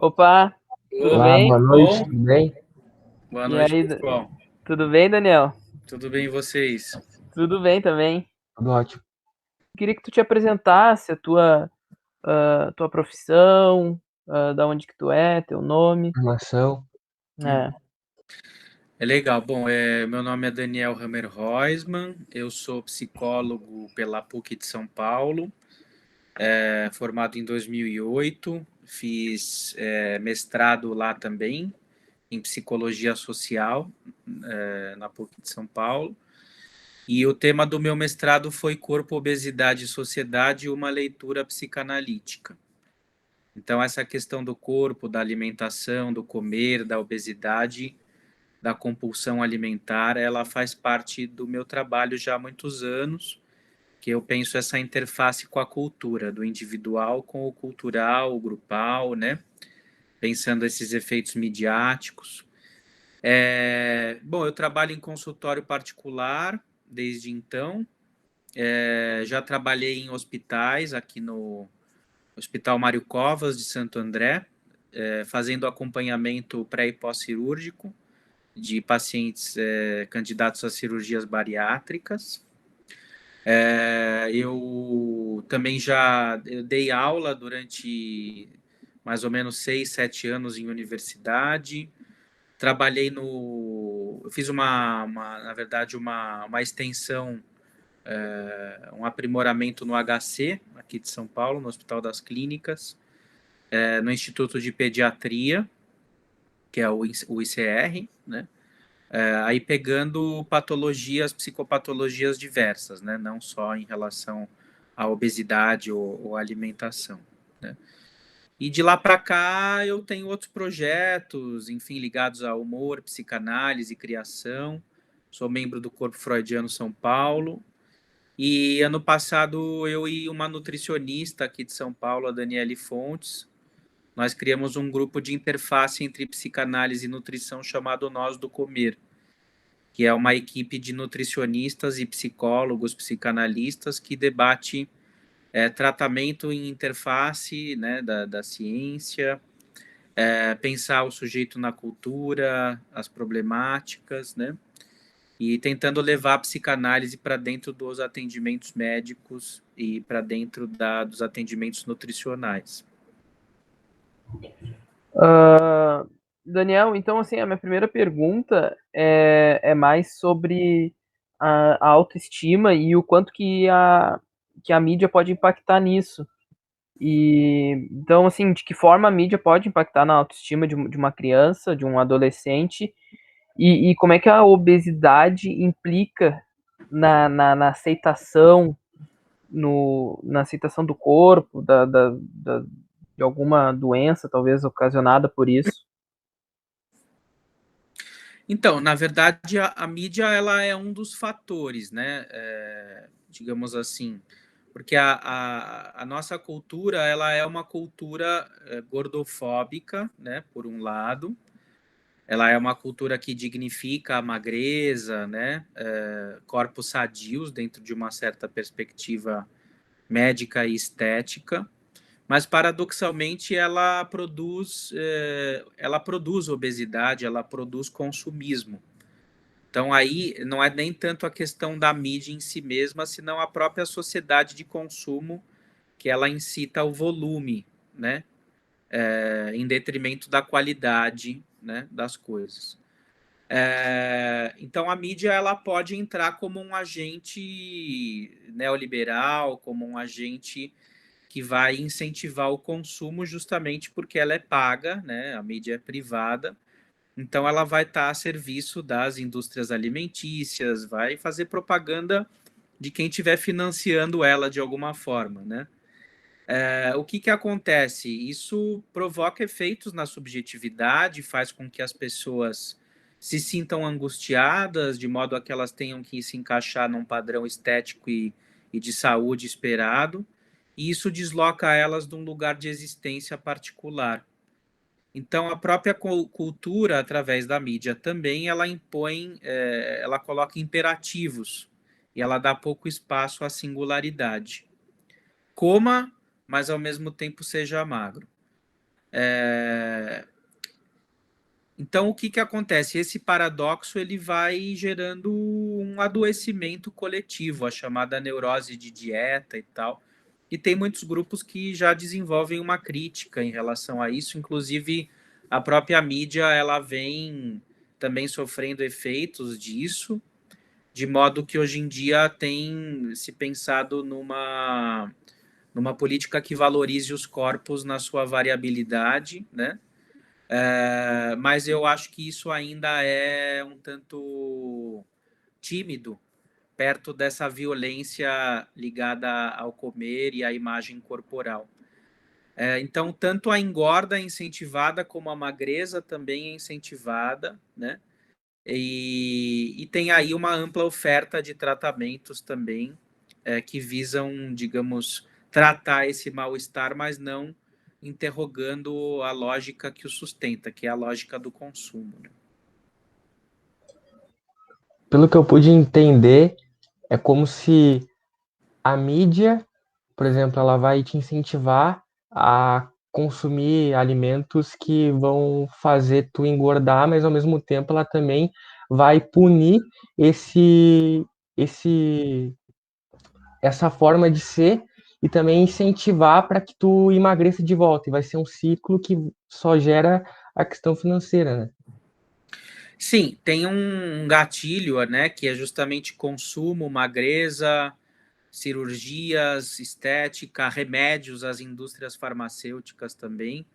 Opa, tudo Olá, bem? boa noite, tudo bem? Boa E noite, aí, pessoal. tudo bem, Daniel? Tudo bem e vocês? Tudo bem também. Tudo ótimo. Queria que tu te apresentasse tua profissão, da onde que tu é, teu nome. Formação, É. É legal. Bom, meu nome é Daniel Hammer Roisman, eu sou psicólogo pela PUC de São Paulo, formado em 2008, fiz mestrado lá também, em psicologia social, na PUC de São Paulo, e o tema do meu mestrado foi Corpo, Obesidade e Sociedade, uma leitura psicanalítica. Então, essa questão do corpo, da alimentação, do comer, da obesidade, da compulsão alimentar, ela faz parte do meu trabalho já há muitos anos, que eu penso essa interface com a cultura, do individual com o cultural, o grupal, né? Pensando esses efeitos midiáticos. Bom, eu trabalho em consultório particular desde então, já trabalhei em hospitais, aqui no Hospital Mário Covas de Santo André, fazendo acompanhamento pré e pós-cirúrgico de pacientes candidatos a cirurgias bariátricas. Eu também eu dei aula durante mais ou menos 6, 7 anos em universidade. Trabalhei no... Eu fiz na verdade, uma extensão, um aprimoramento no HC, aqui de São Paulo, no Hospital das Clínicas, no Instituto de Pediatria, que é o ICR, né? Aí pegando patologias, psicopatologias diversas, né? Não só em relação à obesidade ou alimentação, né? E de lá para cá eu tenho outros projetos, enfim, ligados a humor, psicanálise, criação. Sou membro do Corpo Freudiano São Paulo. E ano passado eu e uma nutricionista aqui de São Paulo, a Daniele Fontes, nós criamos um grupo de interface entre psicanálise e nutrição chamado Nós do Comer, que é uma equipe de nutricionistas e psicólogos, psicanalistas, que debate tratamento em interface, né, da ciência, pensar o sujeito na cultura, as problemáticas, né, e tentando levar a psicanálise para dentro dos atendimentos médicos e para dentro dos atendimentos nutricionais. Daniel, então, assim, a minha primeira pergunta é mais sobre a autoestima e o quanto que a mídia pode impactar nisso. E então, assim, de que forma a mídia pode impactar na autoestima de uma criança, de um adolescente, e como é que a obesidade implica na aceitação, na aceitação do corpo, de alguma doença, talvez ocasionada por isso? Então, na verdade, a mídia ela é um dos fatores, né? Digamos assim, porque a nossa cultura ela é uma cultura gordofóbica, né? Por um lado, ela é uma cultura que dignifica a magreza, né? Corpos sadios dentro de uma certa perspectiva médica e estética, mas paradoxalmente ela produz obesidade, ela produz consumismo. Então aí não é nem tanto a questão da mídia em si mesma, senão a própria sociedade de consumo, que ela incita o volume, né? Em detrimento da qualidade, né, das coisas. Então a mídia ela pode entrar como um agente neoliberal, como um agente que vai incentivar o consumo justamente porque ela é paga, né? A mídia é privada, então ela vai estar a serviço das indústrias alimentícias, vai fazer propaganda de quem estiver financiando ela de alguma forma, né? O que acontece? Isso provoca efeitos na subjetividade, faz com que as pessoas se sintam angustiadas, de modo a que elas tenham que se encaixar num padrão estético e de saúde esperado, e isso desloca elas de um lugar de existência particular. Então, a própria cultura, através da mídia também, ela impõe, ela coloca imperativos, e ela dá pouco espaço à singularidade. Coma, mas ao mesmo tempo seja magro. Então, o que acontece? Esse paradoxo ele vai gerando um adoecimento coletivo, a chamada neurose de dieta e tal. E tem muitos grupos que já desenvolvem uma crítica em relação a isso, inclusive a própria mídia ela vem também sofrendo efeitos disso, de modo que hoje em dia tem se pensado numa política que valorize os corpos na sua variabilidade, né? Mas eu acho que isso ainda é um tanto tímido perto dessa violência ligada ao comer e à imagem corporal. Então, tanto a engorda é incentivada como a magreza também é incentivada, né? E tem aí uma ampla oferta de tratamentos também que visam, digamos, tratar esse mal-estar, mas não interrogando a lógica que o sustenta, que é a lógica do consumo, né? Pelo que eu pude entender, é como se a mídia, por exemplo, ela vai te incentivar a consumir alimentos que vão fazer tu engordar, mas ao mesmo tempo ela também vai punir esse, esse, essa forma de ser e também incentivar para que tu emagreça de volta. E vai ser um ciclo que só gera a questão financeira, né? Sim, tem um gatilho, né, que é justamente consumo, magreza, cirurgias, estética, remédios, as indústrias farmacêuticas também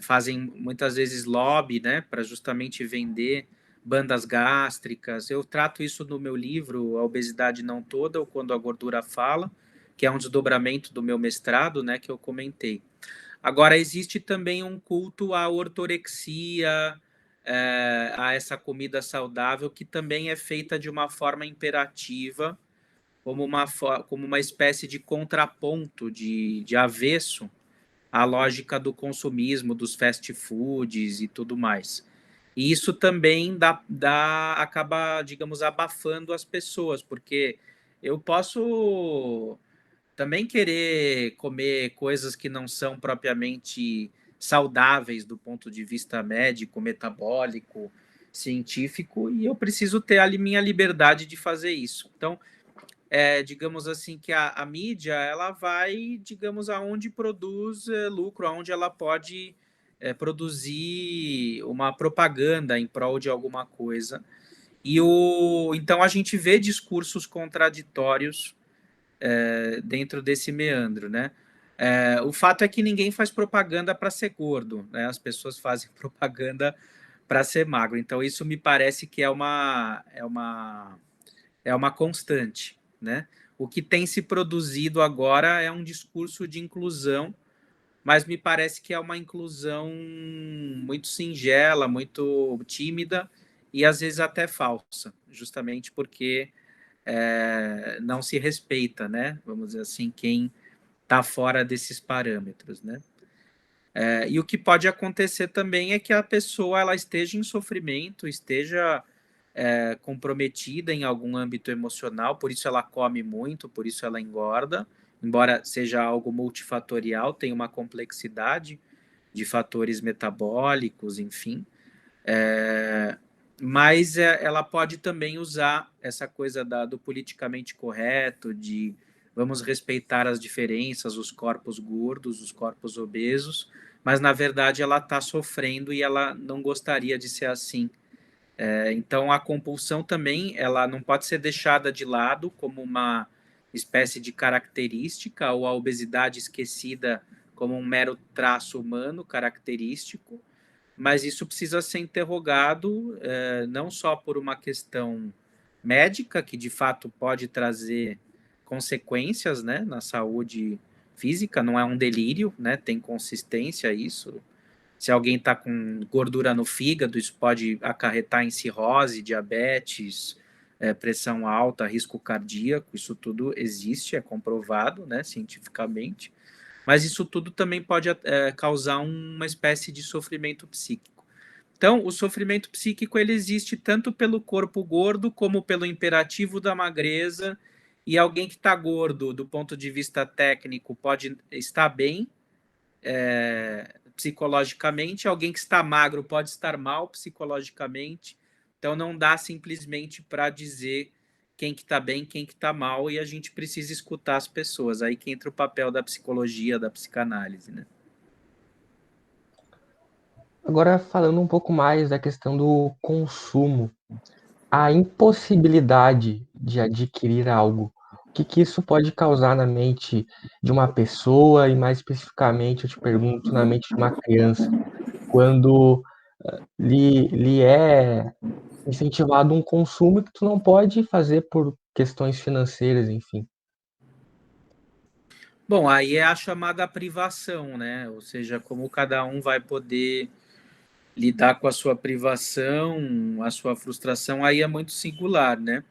fazem muitas vezes lobby, né, para justamente vender bandas gástricas. Eu trato isso no meu livro, A Obesidade Não Toda, ou Quando a Gordura Fala, que é um desdobramento do meu mestrado, né, que eu comentei. Agora, existe também um culto à ortorexia, a essa comida saudável, que também é feita de uma forma imperativa, como uma espécie de contraponto, de avesso à lógica do consumismo, dos fast foods e tudo mais. E isso também acaba, digamos, abafando as pessoas, porque eu posso também querer comer coisas que não são propriamente saudáveis do ponto de vista médico, metabólico, científico, e eu preciso ter a minha liberdade de fazer isso. Então, digamos assim, que a mídia ela vai, digamos, aonde produz lucro, aonde ela pode produzir uma propaganda em prol de alguma coisa. Então a gente vê discursos contraditórios dentro desse meandro, né? O fato é que ninguém faz propaganda para ser gordo, né? As pessoas fazem propaganda para ser magro. Então isso me parece que é uma constante, né? O que tem se produzido agora é um discurso de inclusão, mas me parece que é uma inclusão muito singela, muito tímida e às vezes até falsa, justamente porque não se respeita, né? Vamos dizer assim, quem está fora desses parâmetros, né? E o que pode acontecer também é que a pessoa ela esteja em sofrimento, esteja comprometida em algum âmbito emocional, por isso ela come muito, por isso ela engorda, embora seja algo multifatorial, tem uma complexidade de fatores metabólicos, enfim. Mas ela pode também usar essa coisa do politicamente correto, de vamos respeitar as diferenças, os corpos gordos, os corpos obesos, mas na verdade ela está sofrendo e ela não gostaria de ser assim. Então a compulsão também ela não pode ser deixada de lado como uma espécie de característica ou a obesidade esquecida como um mero traço humano característico, mas isso precisa ser interrogado não só por uma questão médica, que de fato pode trazer consequências, né, na saúde física, não é um delírio, né, tem consistência isso. Se alguém está com gordura no fígado, isso pode acarretar em cirrose, diabetes, pressão alta, risco cardíaco, isso tudo existe, é comprovado, né, cientificamente. Mas isso tudo também pode causar uma espécie de sofrimento psíquico. Então, o sofrimento psíquico ele existe tanto pelo corpo gordo como pelo imperativo da magreza. E alguém que está gordo, do ponto de vista técnico, pode estar bem, psicologicamente, alguém que está magro pode estar mal psicologicamente, então não dá simplesmente para dizer quem que está bem, quem que está mal, e a gente precisa escutar as pessoas, aí que entra o papel da psicologia, da psicanálise, né? Agora, falando um pouco mais da questão do consumo, a impossibilidade de adquirir algo, o que que isso pode causar na mente de uma pessoa, e mais especificamente, eu te pergunto, na mente de uma criança, quando lhe é incentivado um consumo que tu não pode fazer por questões financeiras, enfim. Bom, aí é a chamada privação, né? Ou seja, como cada um vai poder lidar com a sua privação, a sua frustração, aí é muito singular, né?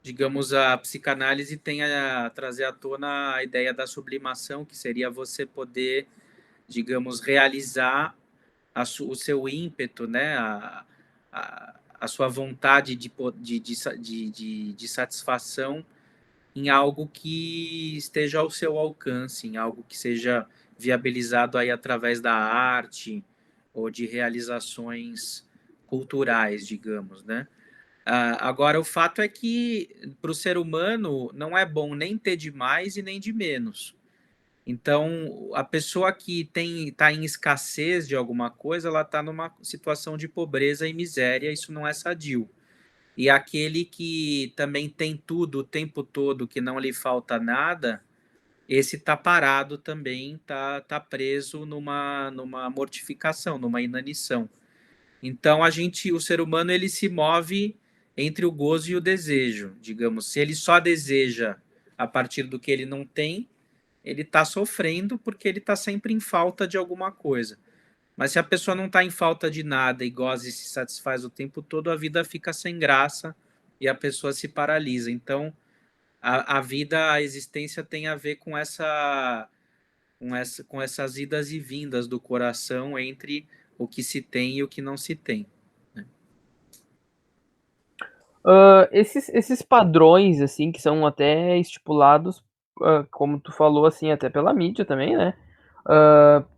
Digamos, a psicanálise tem a trazer à tona a ideia da sublimação, que seria você poder, digamos, realizar o seu ímpeto, né? A sua vontade de satisfação em algo que esteja ao seu alcance, em algo que seja viabilizado aí através da arte ou de realizações culturais, digamos, né? Agora, o fato é que para o ser humano não é bom nem ter de mais e nem de menos. Então, a pessoa que está em escassez de alguma coisa, ela está numa situação de pobreza e miséria, isso não é sadio. E aquele que também tem tudo o tempo todo, que não lhe falta nada, esse está parado também, tá preso numa mortificação, numa inanição. Então o ser humano, ele se move entre o gozo e o desejo, digamos. Se ele só deseja a partir do que ele não tem, ele está sofrendo porque ele está sempre em falta de alguma coisa. Mas se a pessoa não está em falta de nada e goza e se satisfaz o tempo todo, a vida fica sem graça e a pessoa se paralisa. Então, a vida, a existência tem a ver com essas idas e vindas do coração entre o que se tem e o que não se tem. Esses padrões, assim, que são até estipulados, como tu falou, assim, até pela mídia também, né?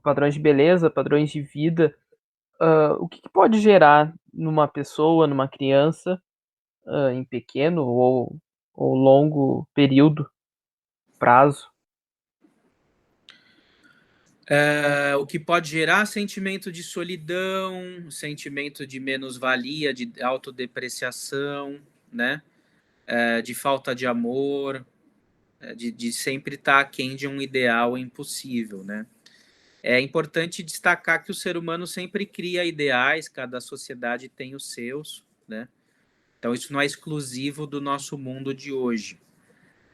Padrões de beleza, padrões de vida. O que pode gerar numa pessoa, numa criança, em pequeno ou longo período, prazo? O que pode gerar sentimento de solidão, sentimento de menos-valia, de autodepreciação, né? De falta de amor, de sempre estar aquém de um ideal impossível, né? É importante destacar que o ser humano sempre cria ideais, cada sociedade tem os seus, né? Então isso não é exclusivo do nosso mundo de hoje.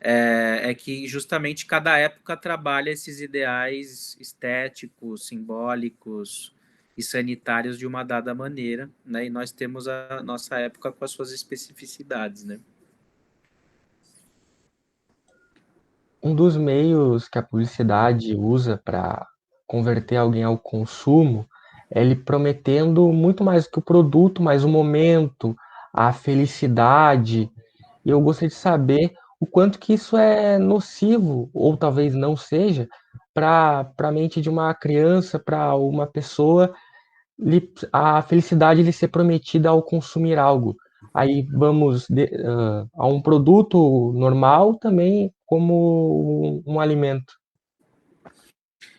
É que justamente cada época trabalha esses ideais estéticos, simbólicos e sanitários de uma dada maneira, né? E nós temos a nossa época com as suas especificidades, né? Um dos meios que a publicidade usa para converter alguém ao consumo é ele prometendo muito mais do que o produto, mas o momento, a felicidade. E eu gostaria de saber o quanto que isso é nocivo, ou talvez não seja, para a mente de uma criança, para uma pessoa, a felicidade lhe ser prometida ao consumir algo. Aí vamos a um produto normal também como um alimento.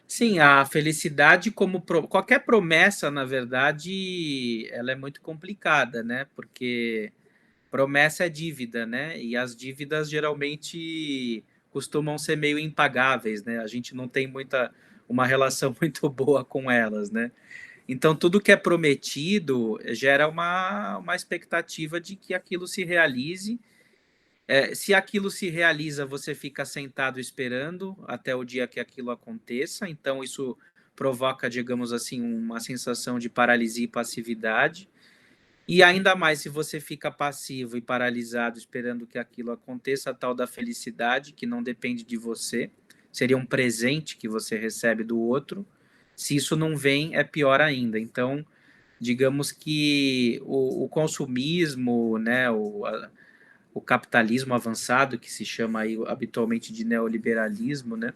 Sim, a felicidade como qualquer promessa, na verdade, ela é muito complicada, né? Porque promessa é dívida, né? E as dívidas geralmente costumam ser meio impagáveis, né? A gente não tem uma relação muito boa com elas, né? Então, tudo que é prometido gera uma expectativa de que aquilo se realize. Se aquilo se realiza, você fica sentado esperando até o dia que aquilo aconteça. Então, isso provoca, digamos assim, uma sensação de paralisia e passividade. E ainda mais se você fica passivo e paralisado esperando que aquilo aconteça, a tal da felicidade, que não depende de você, seria um presente que você recebe do outro. Se isso não vem, é pior ainda. Então, digamos que o consumismo, né, o capitalismo avançado, que se chama aí habitualmente de neoliberalismo, né,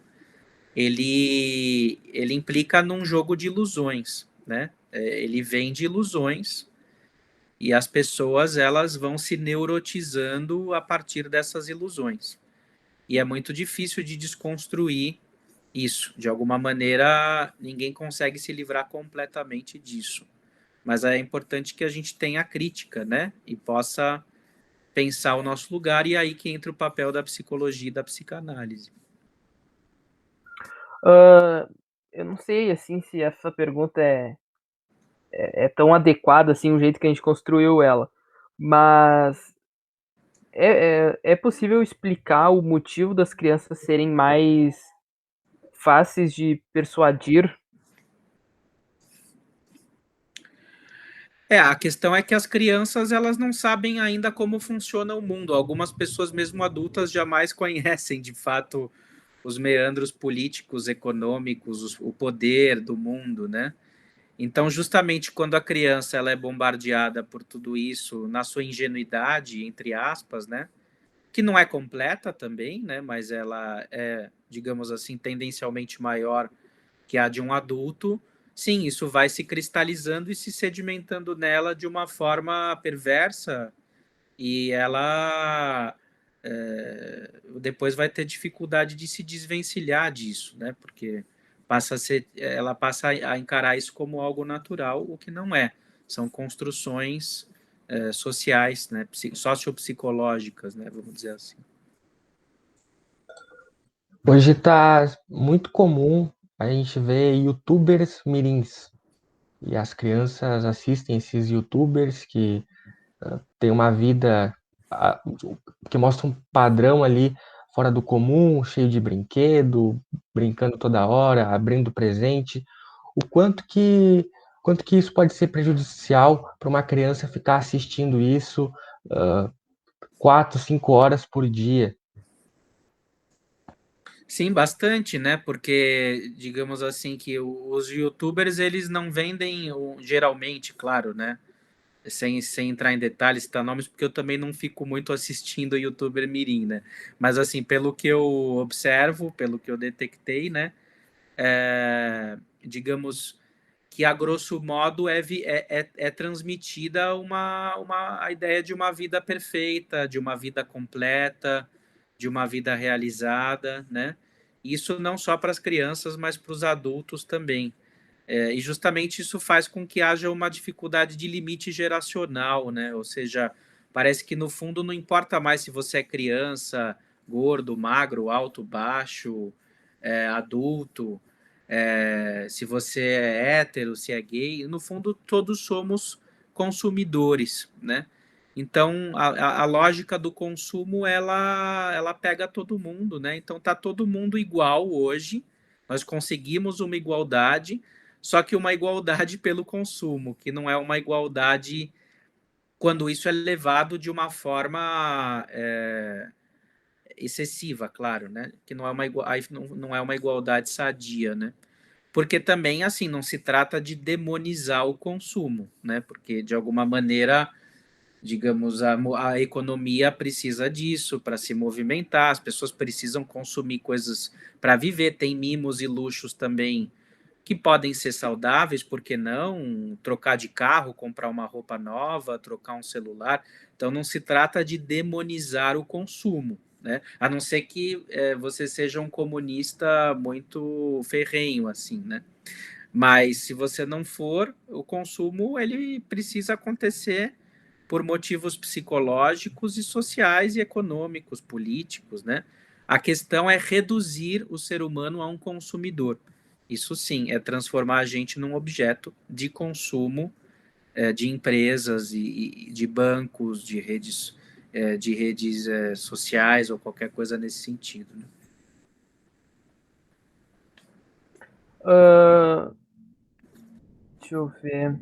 ele implica num jogo de ilusões, né? Ele vende ilusões e as pessoas elas vão se neurotizando a partir dessas ilusões. E é muito difícil de desconstruir isso. De alguma maneira, ninguém consegue se livrar completamente disso. Mas é importante que a gente tenha crítica, né? E possa pensar o nosso lugar, e aí que entra o papel da psicologia e da psicanálise. Eu não sei, assim, se essa pergunta é tão adequada, assim, o jeito que a gente construiu ela. Mas é possível explicar o motivo das crianças serem mais fáceis de persuadir? A questão é que as crianças elas não sabem ainda como funciona o mundo. Algumas pessoas, mesmo adultas, jamais conhecem de fato os meandros políticos, econômicos, o poder do mundo, né? Então, justamente quando a criança ela é bombardeada por tudo isso, na sua ingenuidade, entre aspas, né? Que não é completa também, né? Mas ela é, digamos assim, tendencialmente maior que a de um adulto. Sim, isso vai se cristalizando e se sedimentando nela de uma forma perversa, e ela depois vai ter dificuldade de se desvencilhar disso, né? Porque ela passa a encarar isso como algo natural, o que não é. São construções sociais, né? Sociopsicológicas, né? Vamos dizer assim. Hoje está muito comum a gente ver YouTubers mirins. E as crianças assistem esses YouTubers que têm uma vida que mostra um padrão ali fora do comum, cheio de brinquedo, brincando toda hora, abrindo presente. O quanto que isso pode ser prejudicial para uma criança ficar assistindo isso 4, 5 horas por dia. Sim, bastante, né? Porque, digamos assim, que os YouTubers, eles não vendem, geralmente, claro, né? Sem entrar em detalhes, citar nomes, porque eu também não fico muito assistindo YouTuber mirim, né? Mas, assim, pelo que eu observo, pelo que eu detectei, né? Digamos que, a grosso modo, é transmitida a ideia de uma vida perfeita, de uma vida completa, de uma vida realizada, né? Isso não só para as crianças, mas para os adultos também. E justamente isso faz com que haja uma dificuldade de limite geracional, né? Ou seja, parece que no fundo não importa mais se você é criança, gordo, magro, alto, baixo, adulto, se você é hétero, se é gay, no fundo todos somos consumidores, né? Então a lógica do consumo ela pega todo mundo, né? Então tá todo mundo igual hoje. Nós conseguimos uma igualdade, só que uma igualdade pelo consumo, que não é uma igualdade quando isso é levado de uma forma excessiva, claro, né? Que não é não é uma igualdade sadia, né? Porque também, assim, não se trata de demonizar o consumo, né? Porque, de alguma maneira, digamos, a economia precisa disso para se movimentar, as pessoas precisam consumir coisas para viver, tem mimos e luxos também que podem ser saudáveis, por que não? Trocar de carro, comprar uma roupa nova, trocar um celular. Então, não se trata de demonizar o consumo, né? A não ser que você seja um comunista muito ferrenho, assim, né? Mas se você não for, o consumo ele precisa acontecer por motivos psicológicos e sociais e econômicos, políticos, né? A questão é reduzir o ser humano a um consumidor. Isso sim, é transformar a gente num objeto de consumo de empresas e de bancos, de redes sociais ou qualquer coisa nesse sentido. Né? Deixa eu ver.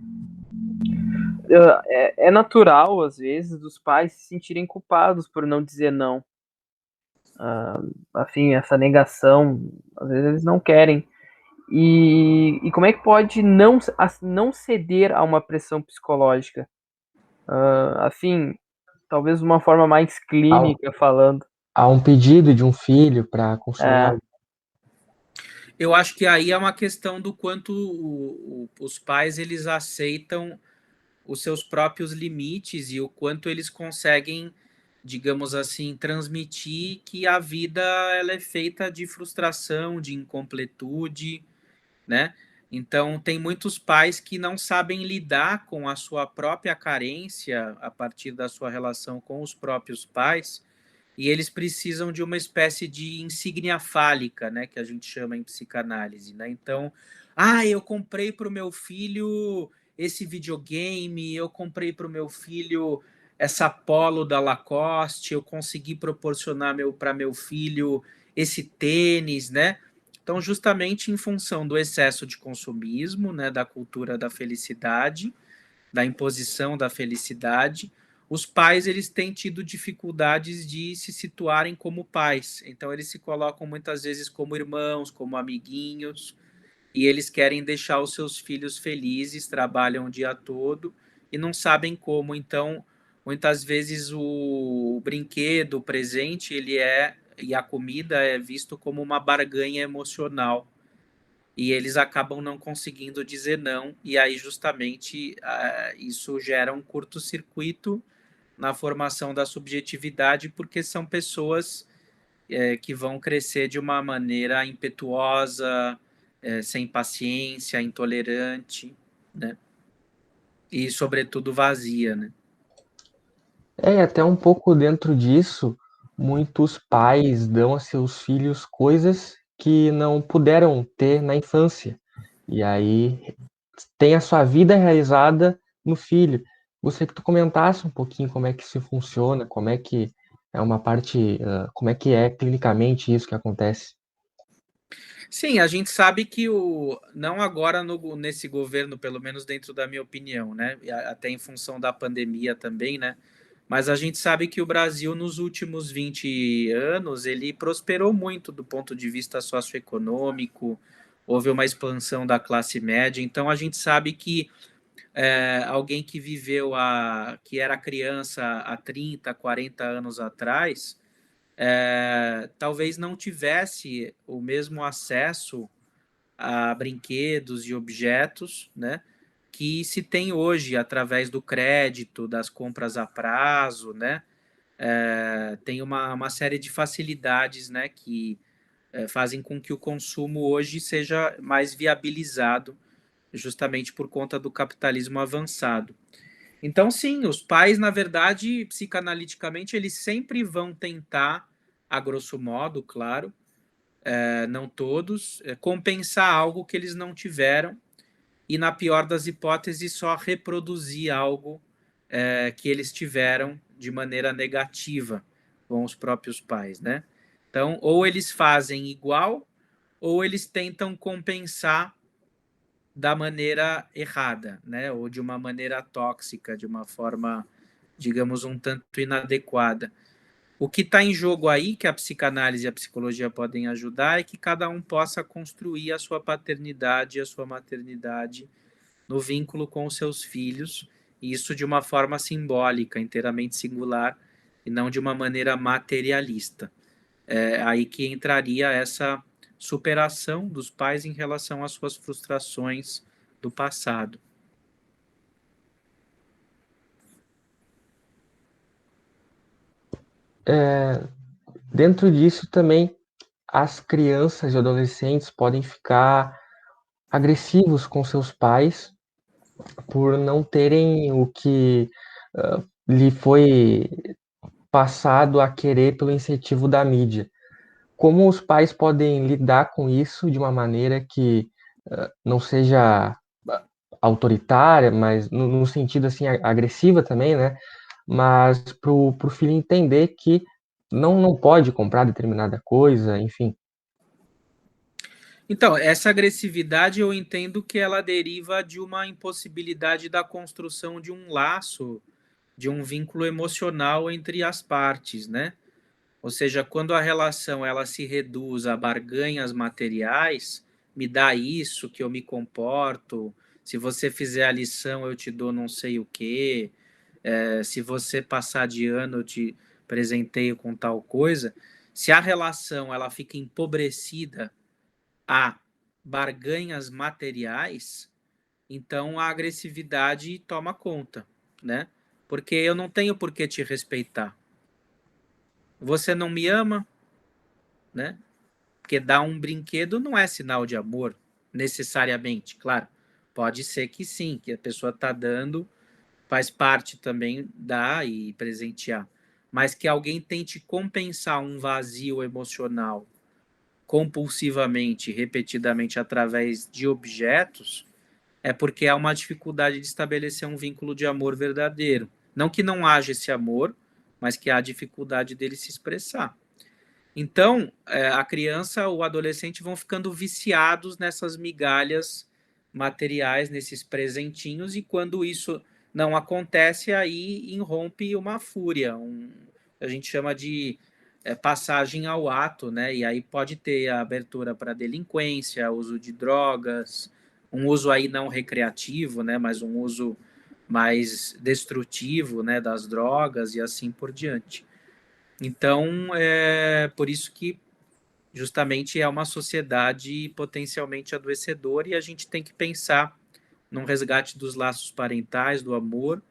É natural, às vezes, dos pais se sentirem culpados por não dizer não. Assim, essa negação, às vezes eles não querem. E como é que pode não ceder a uma pressão psicológica? Assim, talvez de uma forma mais clínica falando. Há um pedido de um filho para consumir É, algo. Eu acho que aí é uma questão do quanto os pais eles aceitam os seus próprios limites e o quanto eles conseguem, digamos assim, transmitir que a vida ela é feita de frustração, de incompletude, né? Então, tem muitos pais que não sabem lidar com a sua própria carência a partir da sua relação com os próprios pais, e eles precisam de uma espécie de insígnia fálica, né, que a gente chama em psicanálise, né? Então, eu comprei para o meu filho esse videogame, eu comprei para o meu filho essa polo da Lacoste, eu consegui proporcionar para meu filho esse tênis, né? Então, justamente em função do excesso de consumismo, né, da cultura da felicidade, da imposição da felicidade, os pais eles têm tido dificuldades de se situarem como pais. Então, eles se colocam muitas vezes como irmãos, como amiguinhos, e eles querem deixar os seus filhos felizes, trabalham o dia todo e não sabem como. Então, muitas vezes o brinquedo, o presente, ele é e a comida é visto como uma barganha emocional. E eles acabam não conseguindo dizer não, e aí justamente isso gera um curto-circuito na formação da subjetividade, porque são pessoas que vão crescer de uma maneira impetuosa, sem paciência, intolerante, né? E, sobretudo, vazia, né? É, e até um pouco dentro disso, muitos pais dão a seus filhos coisas que não puderam ter na infância. E aí tem a sua vida realizada no filho. Gostaria que tu comentasse um pouquinho como é que isso funciona, como é que é uma parte, como é que é clinicamente isso que acontece. Sim, a gente sabe que não agora nesse governo, pelo menos dentro da minha opinião, né? Até em função da pandemia também, né? Mas a gente sabe que o Brasil, nos últimos 20 anos, ele prosperou muito do ponto de vista socioeconômico, houve uma expansão da classe média, então a gente sabe que alguém que que era criança há 30, 40 anos atrás, talvez não tivesse o mesmo acesso a brinquedos e objetos, né, que se tem hoje através do crédito, das compras a prazo, né, tem uma série de facilidades, né, que fazem com que o consumo hoje seja mais viabilizado, justamente por conta do capitalismo avançado. Então, sim, os pais, na verdade, psicanaliticamente, eles sempre vão tentar, a grosso modo, claro, não todos, compensar algo que eles não tiveram e, na pior das hipóteses, só reproduzir algo que eles tiveram de maneira negativa com os próprios pais, né? Então, ou eles fazem igual, ou eles tentam compensar da maneira errada, né? Ou de uma maneira tóxica, de uma forma, digamos, um tanto inadequada. O que está em jogo aí, que a psicanálise e a psicologia podem ajudar, é que cada um possa construir a sua paternidade e a sua maternidade no vínculo com os seus filhos, e isso de uma forma simbólica, inteiramente singular, e não de uma maneira materialista. É aí que entraria essa superação dos pais em relação às suas frustrações do passado. Dentro disso também, as crianças e adolescentes podem ficar agressivos com seus pais por não terem o que lhe foi passado a querer pelo incentivo da mídia. Como os pais podem lidar com isso de uma maneira que não seja autoritária, mas no sentido assim agressiva também, né? Mas para o filho entender que não pode comprar determinada coisa, enfim. Então, essa agressividade eu entendo que ela deriva de uma impossibilidade da construção de um laço, de um vínculo emocional entre as partes, né? Ou seja, quando a relação ela se reduz a barganhas materiais, me dá isso que eu me comporto, se você fizer a lição eu te dou não sei o quê, se você passar de ano eu te presenteio com tal coisa. Se a relação ela fica empobrecida a barganhas materiais, então a agressividade toma conta, né? Porque eu não tenho por que te respeitar. Você não me ama, né? Porque dar um brinquedo não é sinal de amor, necessariamente, claro. Pode ser que sim, que a pessoa está dando, faz parte também dar e presentear. Mas que alguém tente compensar um vazio emocional compulsivamente, repetidamente, através de objetos, é porque há uma dificuldade de estabelecer um vínculo de amor verdadeiro. Não que não haja esse amor, mas que há dificuldade dele se expressar. Então, a criança ou o adolescente vão ficando viciados nessas migalhas materiais, nesses presentinhos, e quando isso não acontece, aí irrompe uma fúria, a gente chama de passagem ao ato, né? E aí pode ter a abertura para delinquência, uso de drogas, um uso aí não recreativo, né? Mas um uso mais destrutivo, né? Das drogas e assim por diante. Então, é por isso que justamente é uma sociedade potencialmente adoecedora e a gente tem que pensar num resgate dos laços parentais, do amor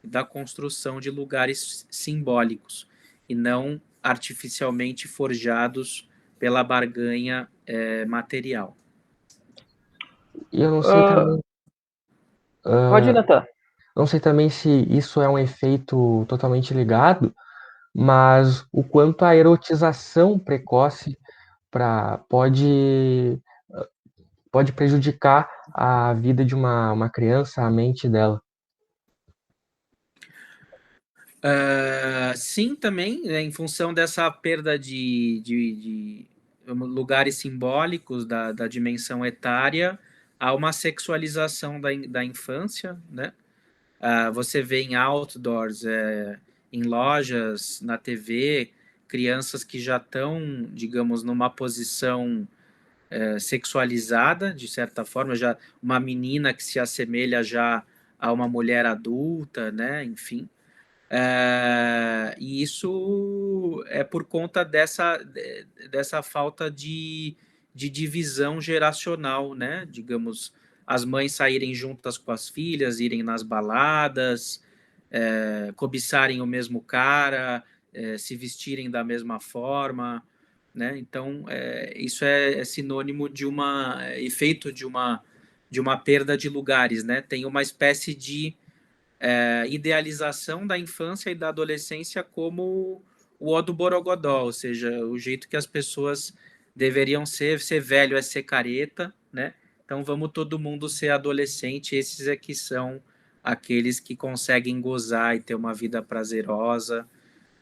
e da construção de lugares simbólicos e não artificialmente forjados pela barganha material. E eu não sei Ah, também, pode ir, Natan. não sei também se isso é um efeito totalmente ligado, mas o quanto a erotização precoce pode, pode prejudicar a vida de uma criança, a mente dela. Sim, também, né, em função dessa perda de lugares simbólicos da dimensão etária, há uma sexualização da infância, né? Você vê em outdoors, em lojas, na TV, crianças que já estão, digamos, numa posição sexualizada, de certa forma, já uma menina que se assemelha já a uma mulher adulta, né? Enfim. E isso é por conta dessa falta de divisão geracional, né? Digamos, as mães saírem juntas com as filhas, irem nas baladas, cobiçarem o mesmo cara, se vestirem da mesma forma, né? Então, isso é sinônimo de efeito de uma perda de lugares, né? Tem uma espécie de idealização da infância e da adolescência como o ó do Borogodó, ou seja, o jeito que as pessoas deveriam ser velho é ser careta, né? Então vamos todo mundo ser adolescente, esses é que são aqueles que conseguem gozar e ter uma vida prazerosa,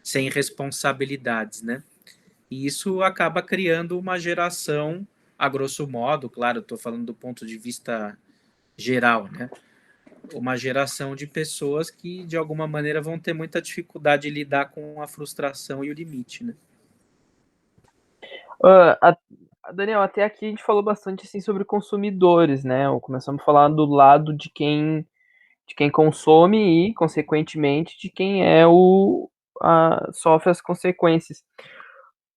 sem responsabilidades, né? E isso acaba criando uma geração, a grosso modo, claro, estou falando do ponto de vista geral, né? Uma geração de pessoas que, de alguma maneira, vão ter muita dificuldade de lidar com a frustração e o limite, né? Daniel, até aqui a gente falou bastante assim, sobre consumidores, né? Começamos a falar do lado de quem consome e, consequentemente, de quem sofre as consequências.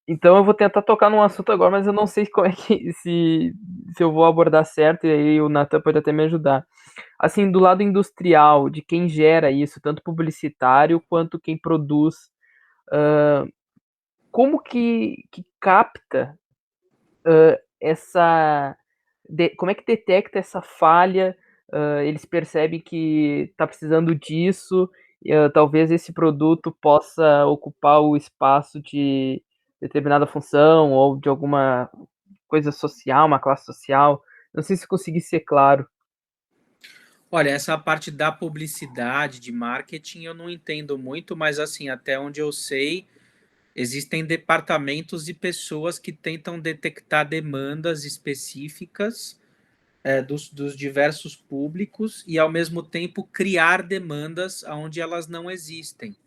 Então eu vou tentar tocar num assunto agora, mas eu não sei como é que se eu vou abordar certo, e aí o Nathan pode até me ajudar. Assim, do lado industrial, de quem gera isso, tanto publicitário quanto quem produz, como que capta essa. Como é que detecta essa falha? Eles percebem que está precisando disso, talvez esse produto possa ocupar o espaço de determinada função ou de alguma coisa social, uma classe social. Não sei se consegui ser claro. Olha, essa parte da publicidade, de marketing, eu não entendo muito, mas assim, até onde eu sei, existem departamentos e pessoas que tentam detectar demandas específicas dos diversos públicos e, ao mesmo tempo, criar demandas onde elas não existem,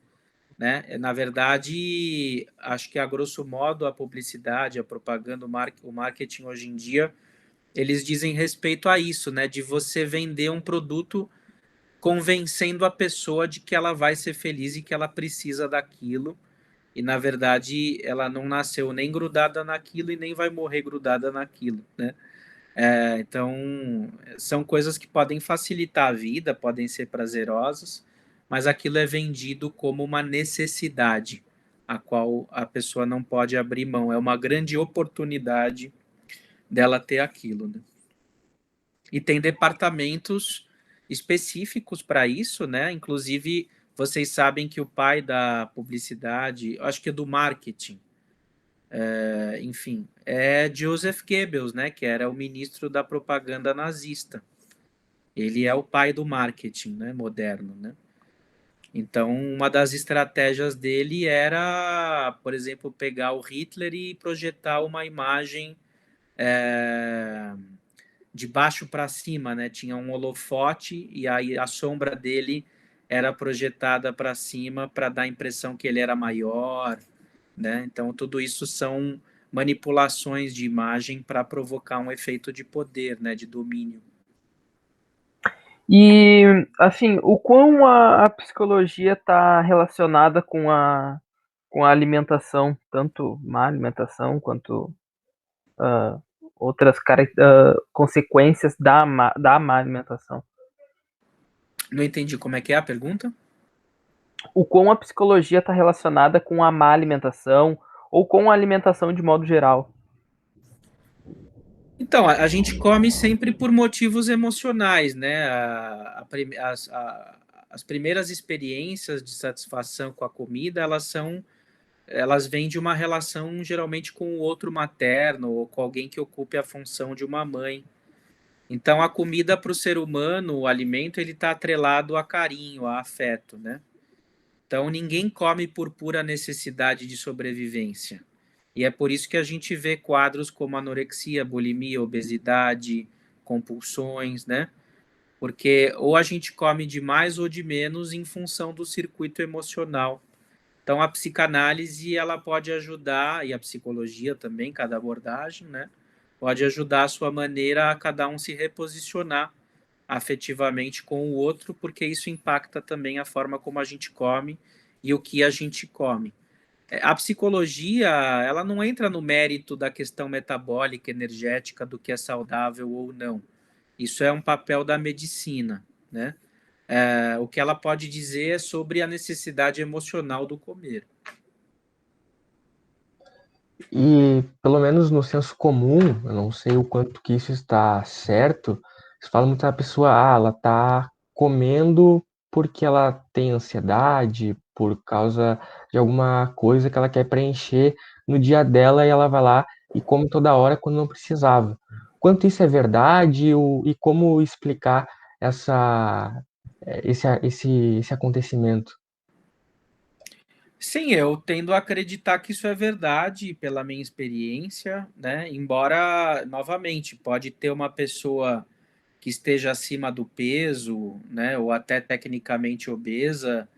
né? Na verdade, acho que, a grosso modo, a publicidade, a propaganda, o marketing hoje em dia, eles dizem respeito a isso, né? De você vender um produto convencendo a pessoa de que ela vai ser feliz e que ela precisa daquilo. E, na verdade, ela não nasceu nem grudada naquilo e nem vai morrer grudada naquilo, né? Então, são coisas que podem facilitar a vida, podem ser prazerosas, mas aquilo é vendido como uma necessidade, a qual a pessoa não pode abrir mão. É uma grande oportunidade dela ter aquilo, né? E tem departamentos específicos para isso, né? Inclusive, vocês sabem que o pai da publicidade, acho que é do marketing, enfim, é Joseph Goebbels, né? Que era o ministro da propaganda nazista. Ele é o pai do marketing, né? Moderno, né? Então, uma das estratégias dele era, por exemplo, pegar o Hitler e projetar uma imagem de baixo para cima, né? Tinha um holofote e aí a sombra dele era projetada para cima para dar a impressão que ele era maior, né? Então, tudo isso são manipulações de imagem para provocar um efeito de poder, né? De domínio. E, assim, o quão a psicologia está relacionada com a alimentação, tanto má alimentação quanto outras consequências da má alimentação. Não entendi como é que é a pergunta? O quão a psicologia está relacionada com a má alimentação ou com a alimentação de modo geral. Então, a gente come sempre por motivos emocionais, né? As primeiras experiências de satisfação com a comida, elas vêm de uma relação geralmente com o outro materno ou com alguém que ocupe a função de uma mãe. Então, a comida para o ser humano, o alimento, ele está atrelado a carinho, a afeto, né? Então, ninguém come por pura necessidade de sobrevivência. E é por isso que a gente vê quadros como anorexia, bulimia, obesidade, compulsões, né? Porque ou a gente come de mais ou de menos em função do circuito emocional. Então, a psicanálise, ela pode ajudar, e a psicologia também, cada abordagem, né? Pode ajudar a sua maneira a cada um se reposicionar afetivamente com o outro, porque isso impacta também a forma como a gente come e o que a gente come. A psicologia, ela não entra no mérito da questão metabólica, energética, do que é saudável ou não. Isso é um papel da medicina, né? O que ela pode dizer é sobre a necessidade emocional do comer. E, pelo menos no senso comum, eu não sei o quanto que isso está certo, se fala muito da pessoa, ela está comendo porque ela tem ansiedade, por causa de alguma coisa que ela quer preencher no dia dela e ela vai lá e come toda hora quando não precisava. Quanto isso é verdade e como explicar esse acontecimento? Sim, eu tendo a acreditar que isso é verdade pela minha experiência, né? Embora, novamente, pode ter uma pessoa que esteja acima do peso, né? Ou até tecnicamente obesa,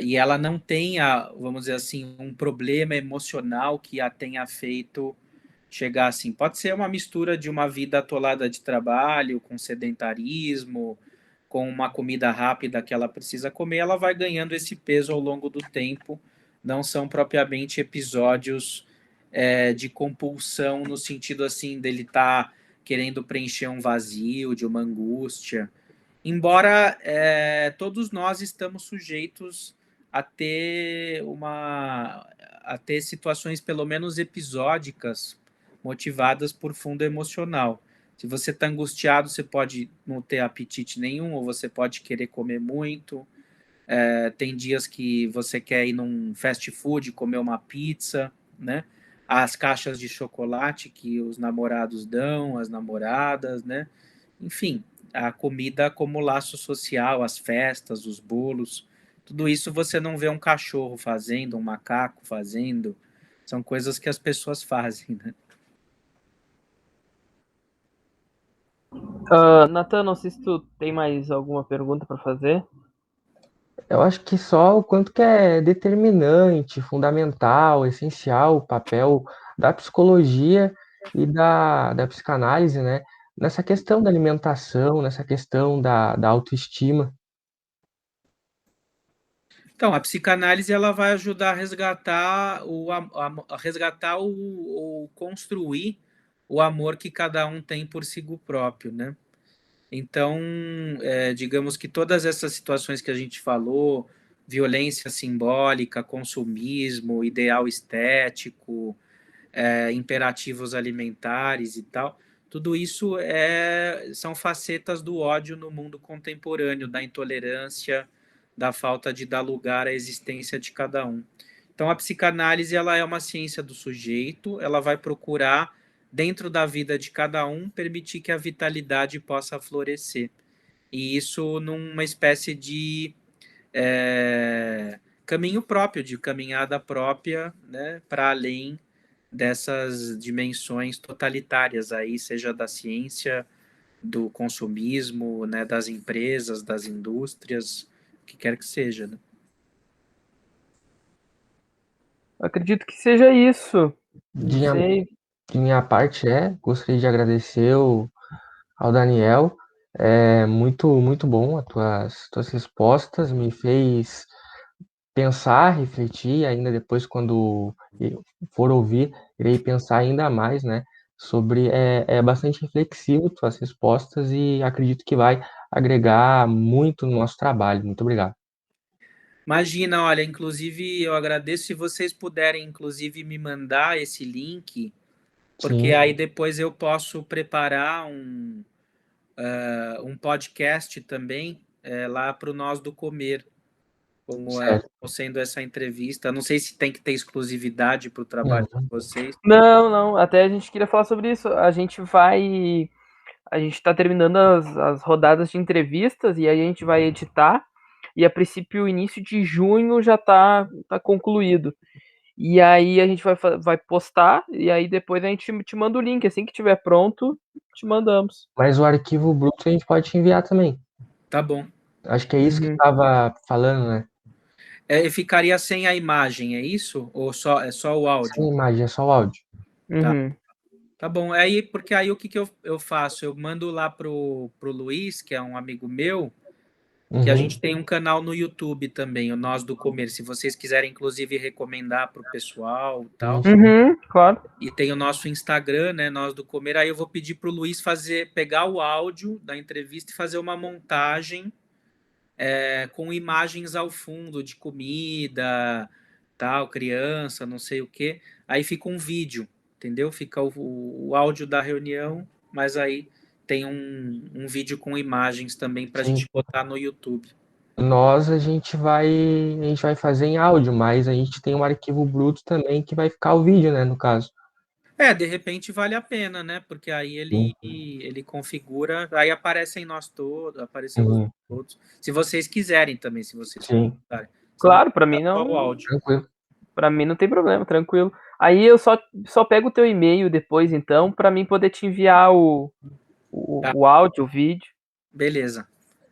e ela não tenha, vamos dizer assim, um problema emocional que a tenha feito chegar assim. Pode ser uma mistura de uma vida atolada de trabalho, com sedentarismo, com uma comida rápida que ela precisa comer, ela vai ganhando esse peso ao longo do tempo. Não são propriamente episódios de compulsão no sentido assim dele estar querendo preencher um vazio, de uma angústia. Embora todos nós estamos sujeitos a ter situações pelo menos episódicas motivadas por fundo emocional. Se você está angustiado, você pode não ter apetite nenhum, ou você pode querer comer muito. Tem dias que você quer ir num fast food, comer uma pizza, né? As caixas de chocolate que os namorados dão, as namoradas, né? Enfim, a comida como laço social, as festas, os bolos, tudo isso você não vê um cachorro fazendo, um macaco fazendo, são coisas que as pessoas fazem, né? Nathan, não sei se tu tem mais alguma pergunta para fazer. Eu acho que só o quanto que é determinante, fundamental, essencial o papel da psicologia e da psicanálise, né? Nessa questão da alimentação, nessa questão da autoestima. Então, a psicanálise ela vai ajudar a resgatar ou construir o amor que cada um tem por si próprio, né? Então, digamos que todas essas situações que a gente falou, violência simbólica, consumismo, ideal estético, imperativos alimentares e tal, tudo isso são facetas do ódio no mundo contemporâneo, da intolerância, da falta de dar lugar à existência de cada um. Então, a psicanálise ela é uma ciência do sujeito, ela vai procurar, dentro da vida de cada um, permitir que a vitalidade possa florescer. E isso numa espécie de caminho próprio, de caminhada própria, né, para além dessas dimensões totalitárias aí, seja da ciência, do consumismo, né, das empresas, das indústrias, o que quer que seja, né? Acredito que seja isso. Não De, sei. de minha parte, gostaria de agradecer ao Daniel. É muito bom as tuas respostas, me fez pensar, refletir, ainda depois, quando eu for ouvir, irei pensar ainda mais, né, sobre, é bastante reflexivo tuas respostas e acredito que vai agregar muito no nosso trabalho. Muito obrigado. Imagina, olha, inclusive eu agradeço se vocês puderem, inclusive, me mandar esse link, porque Sim, aí depois eu posso preparar um podcast também lá para o Nós do Comer, como certo. sendo essa entrevista. Não sei se tem que ter exclusividade para o trabalho de Uhum, vocês. Não, não. Até a gente queria falar sobre isso. A gente tá terminando as rodadas de entrevistas e aí a gente vai editar. E a princípio, o início de junho já tá concluído. E aí a gente vai postar, e aí depois a gente te manda o link. Assim que tiver pronto, te mandamos. mas o arquivo bruto a gente pode te enviar também. Tá bom. Acho que é isso que Uhum. estava falando, né? Ficaria sem a imagem, é isso? Ou é só o áudio? Sem imagem, é só o áudio. Tá. Uhum. Tá bom. Aí, porque aí o que eu faço? Eu mando lá pro Luiz, que é um amigo meu, que a Uhum, gente tem um canal no YouTube também, o Nós do Comer. Se vocês quiserem, inclusive, recomendar pro pessoal e tal. sim. Claro. E tem o nosso Instagram, né, Nós do Comer. Aí eu vou pedir pro Luiz pegar o áudio da entrevista e fazer uma montagem com imagens ao fundo de comida, tal, criança, não sei o quê. Aí fica um vídeo, entendeu? Fica o áudio da reunião, mas aí tem um vídeo com imagens também para a Sim. gente botar no YouTube. Nós a gente vai fazer em áudio, mas a gente tem um arquivo bruto também que vai ficar o vídeo, né, no caso. De repente vale a pena, né? Porque aí Sim. ele configura, aí aparecem nós todos, aparecemos Uhum, todos. Se vocês quiserem também, se vocês sim, quiserem. Senão Claro, pra fica mim só o não, áudio. tranquilo. para mim não tem problema, tranquilo. Aí eu só pego o teu e-mail depois, então, pra mim poder te enviar Tá, o áudio, o vídeo, beleza.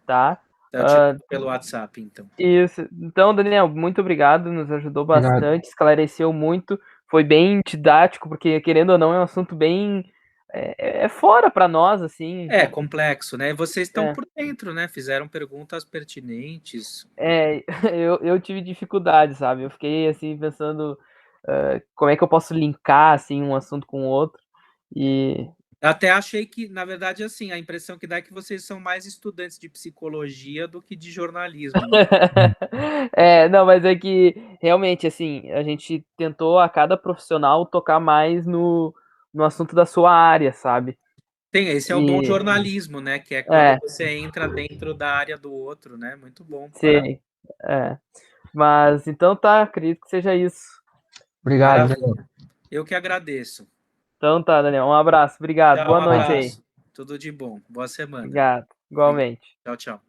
tá? Então, eu te Ah, mando pelo WhatsApp, então. isso. Então, Daniel, muito obrigado, nos ajudou Obrigado. bastante, esclareceu muito, foi bem didático, porque querendo ou não é um assunto bem fora pra nós, assim. Complexo, né? Vocês estão É, por dentro, né? Fizeram perguntas pertinentes. eu tive dificuldade, sabe? Eu fiquei assim pensando como é que eu posso linkar assim um assunto com o outro e Eu até achei que, na verdade, assim, a impressão que dá é que vocês são mais estudantes de psicologia do que de jornalismo, né? não, mas é que realmente assim a gente tentou a cada profissional tocar mais no assunto da sua área, sabe? Esse é o bom E jornalismo, né? Que é quando é, você entra dentro da área do outro, né? Muito bom, sei, mas então tá, acredito que seja isso. Obrigado, Daniel. maravilha. Eu que agradeço. Então tá, Daniel, um abraço, obrigado, Tchau, um boa noite aí, abraço. Tudo de bom. Boa semana. obrigado, Obrigado. igualmente. Tchau, tchau.